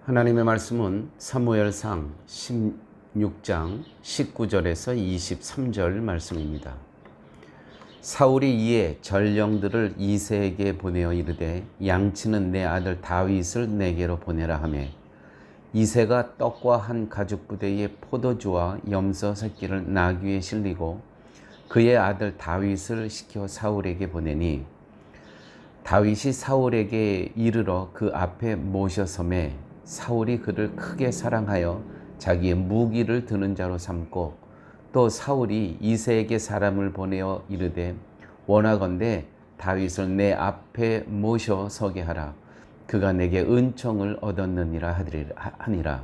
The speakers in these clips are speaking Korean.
하나님의 말씀은 사무엘상 16장 19절에서 23절 말씀입니다. 사울이 이에 전령들을 이새에게 보내어 이르되 양치는 내 아들 다윗을 내게로 보내라 하며 이새가 떡과 한 가죽 부대에 포도주와 염소 새끼를 나귀에 실리고 그의 아들 다윗을 시켜 사울에게 보내니 다윗이 사울에게 이르러 그 앞에 모셔서매 사울이 그를 크게 사랑하여 자기의 무기를 드는 자로 삼고 또 사울이 이새에게 사람을 보내어 이르되 원하건대 다윗을 내 앞에 모셔 서게 하라. 그가 내게 은총을 얻었느니라 하니라.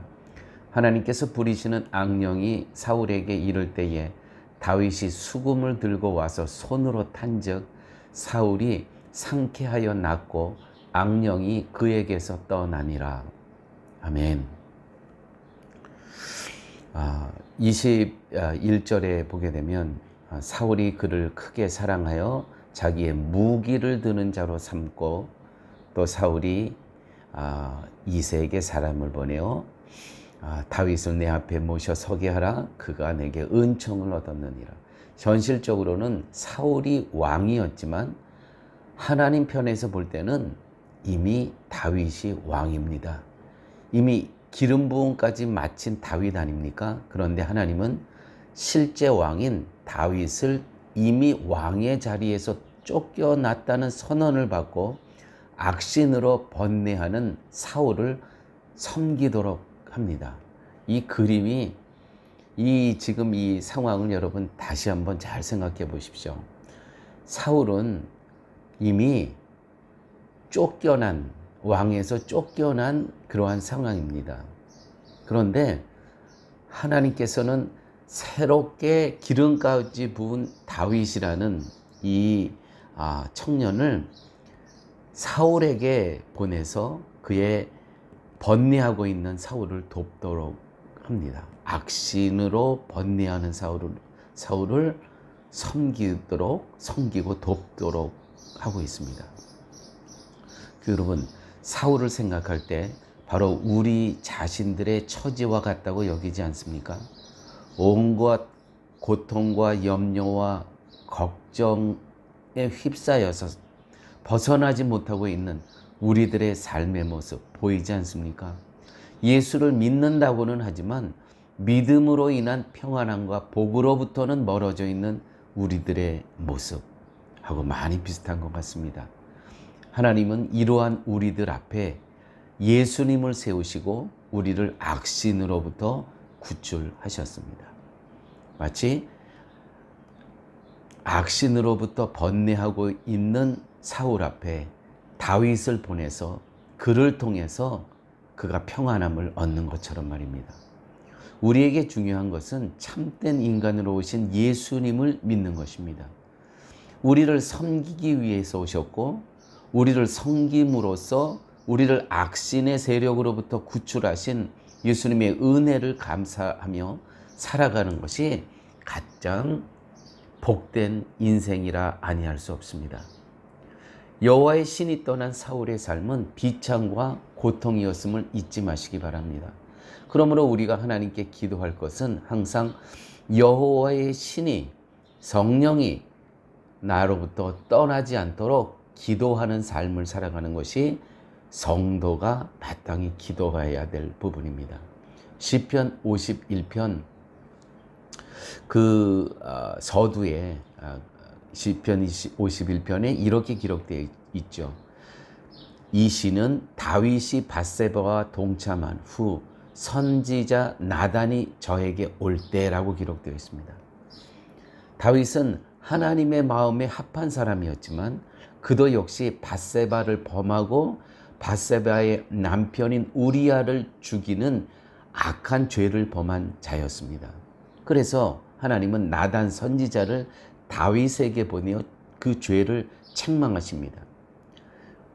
하나님께서 부리시는 악령이 사울에게 이를 때에 다윗이 수금을 들고 와서 손으로 탄즉 사울이 상쾌하여 낫고 악령이 그에게서 떠나니라. 아멘. 21절에 보게 되면 사울이 그를 크게 사랑하여 자기의 무기를 드는 자로 삼고 또 사울이 이새에게 사람을 보내어 다윗을 내 앞에 모셔 서게 하라. 그가 내게 은총을 얻었느니라. 현실적으로는 사울이 왕이었지만 하나님 편에서 볼 때는 이미 다윗이 왕입니다. 이미 기름 부음까지 마친 다윗 아닙니까? 그런데 하나님은 실제 왕인 다윗을 이미 왕의 자리에서 쫓겨났다는 선언을 받고 악신으로 번뇌하는 사울을 섬기도록 합니다. 이 그림이 지금 이 상황을 여러분 다시 한번 잘 생각해 보십시오. 사울은 이미 왕에서 쫓겨난 그러한 상황입니다. 그런데 하나님께서는 새롭게 기름까지 부은 다윗이라는 이 청년을 사울에게 보내서 그의 번뇌하고 있는 사울을 돕도록 합니다. 악신으로 번뇌하는 사울을 섬기고 돕도록 하고 있습니다. 여러분, 사울을 생각할 때 바로 우리 자신들의 처지와 같다고 여기지 않습니까? 온갖 고통과 염려와 걱정에 휩싸여서 벗어나지 못하고 있는 우리들의 삶의 모습 보이지 않습니까? 예수를 믿는다고는 하지만 믿음으로 인한 평안함과 복으로부터는 멀어져 있는 우리들의 모습하고 많이 비슷한 것 같습니다. 하나님은 이러한 우리들 앞에 예수님을 세우시고 우리를 악신으로부터 구출하셨습니다. 마치 악신으로부터 번뇌하고 있는 사울 앞에 다윗을 보내서 그를 통해서 그가 평안함을 얻는 것처럼 말입니다. 우리에게 중요한 것은 참된 인간으로 오신 예수님을 믿는 것입니다. 우리를 섬기기 위해서 오셨고 우리를 섬김으로써 우리를 악신의 세력으로부터 구출하신 예수님의 은혜를 감사하며 살아가는 것이 가장 복된 인생이라 아니할 수 없습니다. 여호와의 신이 떠난 사울의 삶은 비참과 고통이었음을 잊지 마시기 바랍니다. 그러므로 우리가 하나님께 기도할 것은 항상 여호와의 신이 성령이 나로부터 떠나지 않도록 기도하는 삶을 살아가는 것이 성도가 마땅히 기도해야 될 부분입니다. 시편 51편 서두에 시편 51편에 이렇게 기록되어 있죠. 이 시는 다윗이 밧세바와 동참한 후 선지자 나단이 저에게 올 때라고 기록되어 있습니다. 다윗은 하나님의 마음에 합한 사람이었지만 그도 역시 밧세바를 범하고 밧세바의 남편인 우리아를 죽이는 악한 죄를 범한 자였습니다. 그래서 하나님은 나단 선지자를 다윗에게 보내어 그 죄를 책망하십니다.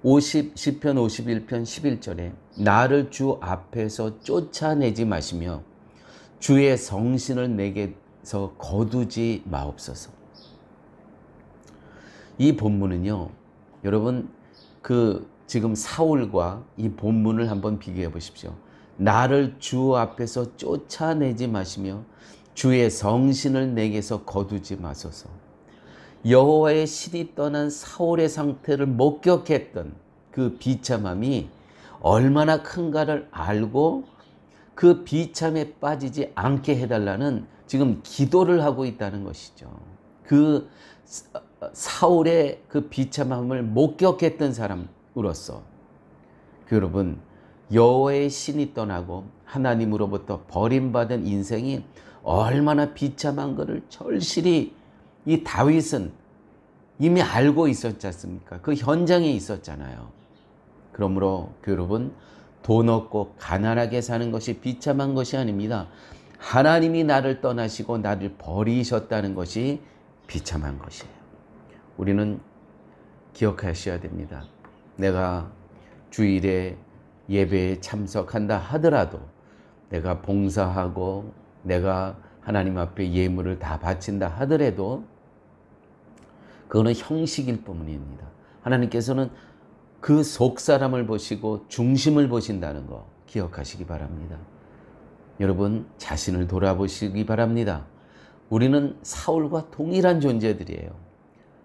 시편 51편 11절에 나를 주 앞에서 쫓아내지 마시며 주의 성신을 내게서 거두지 마옵소서. 이 본문은요, 여러분 지금 사울과 이 본문을 한번 비교해 보십시오. 나를 주 앞에서 쫓아내지 마시며 주의 성신을 내게서 거두지 마소서. 여호와의 신이 떠난 사울의 상태를 목격했던 그 비참함이 얼마나 큰가를 알고 그 비참에 빠지지 않게 해달라는 지금 기도를 하고 있다는 것이죠. 그 사울의 그 비참함을 목격했던 사람으로서 여러분, 여호와의 신이 떠나고 하나님으로부터 버림받은 인생이 얼마나 비참한 것을 절실히 이 다윗은 이미 알고 있었지 않습니까? 그 현장에 있었잖아요. 그러므로 여러분, 돈 없고 가난하게 사는 것이 비참한 것이 아닙니다. 하나님이 나를 떠나시고 나를 버리셨다는 것이 비참한 것이에요. 우리는 기억하셔야 됩니다. 내가 주일에 예배에 참석한다 하더라도, 내가 봉사하고 내가 하나님 앞에 예물을 다 바친다 하더라도 그거는 형식일 뿐입니다. 하나님께서는 그 속사람을 보시고 중심을 보신다는 거 기억하시기 바랍니다. 여러분, 자신을 돌아보시기 바랍니다. 우리는 사울과 동일한 존재들이에요.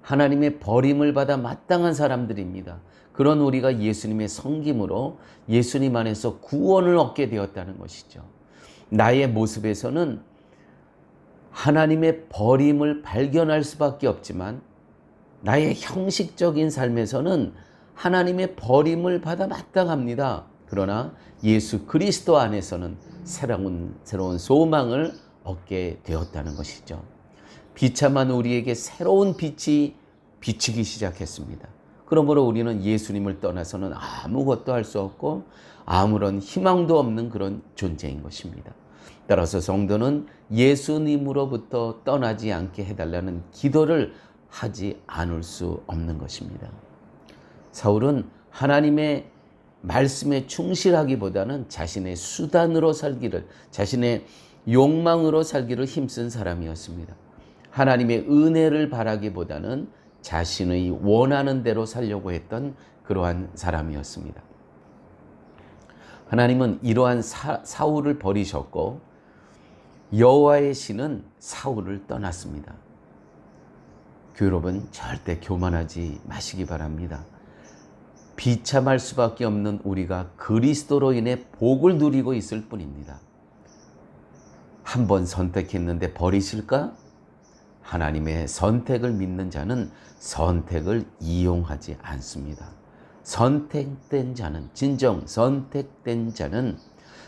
하나님의 버림을 받아 마땅한 사람들입니다. 그런 우리가 예수님의 섬김으로 예수님 안에서 구원을 얻게 되었다는 것이죠. 나의 모습에서는 하나님의 버림을 발견할 수밖에 없지만 나의 형식적인 삶에서는 하나님의 버림을 받아 마땅합니다. 그러나 예수 그리스도 안에서는 새로운 소망을 얻게 되었다는 것이죠. 비참한 우리에게 새로운 빛이 비치기 시작했습니다. 그러므로 우리는 예수님을 떠나서는 아무것도 할 수 없고 아무런 희망도 없는 그런 존재인 것입니다. 따라서 성도는 예수님으로부터 떠나지 않게 해달라는 기도를 하지 않을 수 없는 것입니다. 사울은 하나님의 말씀에 충실하기보다는 자신의 수단으로 살기를, 자신의 욕망으로 살기를 힘쓴 사람이었습니다. 하나님의 은혜를 바라기보다는 자신의 원하는 대로 살려고 했던 그러한 사람이었습니다. 하나님은 이러한 사울을 버리셨고 여호와의 신은 사울을 떠났습니다. 여러분, 절대 교만하지 마시기 바랍니다. 비참할 수밖에 없는 우리가 그리스도로 인해 복을 누리고 있을 뿐입니다. 한번 선택했는데 버리실까? 하나님의 선택을 믿는 자는 선택을 이용하지 않습니다. 선택된 자는, 진정 선택된 자는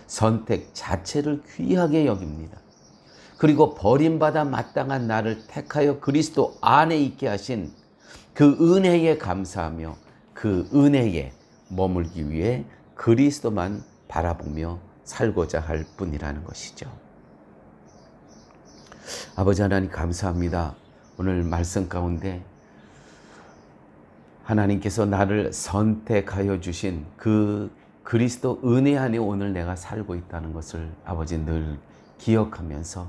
선택 자체를 귀하게 여깁니다. 그리고 버림받아 마땅한 나를 택하여 그리스도 안에 있게 하신 그 은혜에 감사하며 그 은혜에 머물기 위해 그리스도만 바라보며 살고자 할 뿐이라는 것이죠. 아버지 하나님, 감사합니다. 오늘 말씀 가운데 하나님께서 나를 선택하여 주신 그 그리스도 은혜 안에 오늘 내가 살고 있다는 것을 아버지 늘 기억하면서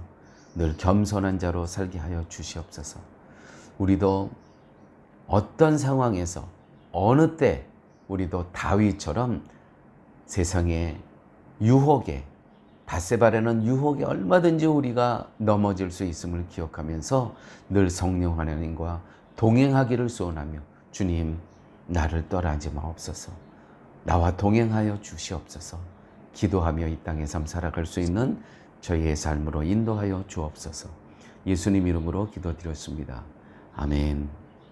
늘 겸손한 자로 살게 하여 주시옵소서. 우리도 어떤 상황에서 어느 때 우리도 다윗처럼 세상의 유혹에, 밧세바라는 유혹에 얼마든지 우리가 넘어질 수 있음을 기억하면서 늘 성령 하나님과 동행하기를 소원하며, 주님, 나를 떠나지 마옵소서. 나와 동행하여 주시옵소서. 기도하며 이 땅의 삶 살아갈 수 있는 저희의 삶으로 인도하여 주옵소서. 예수님 이름으로 기도드렸습니다. 아멘.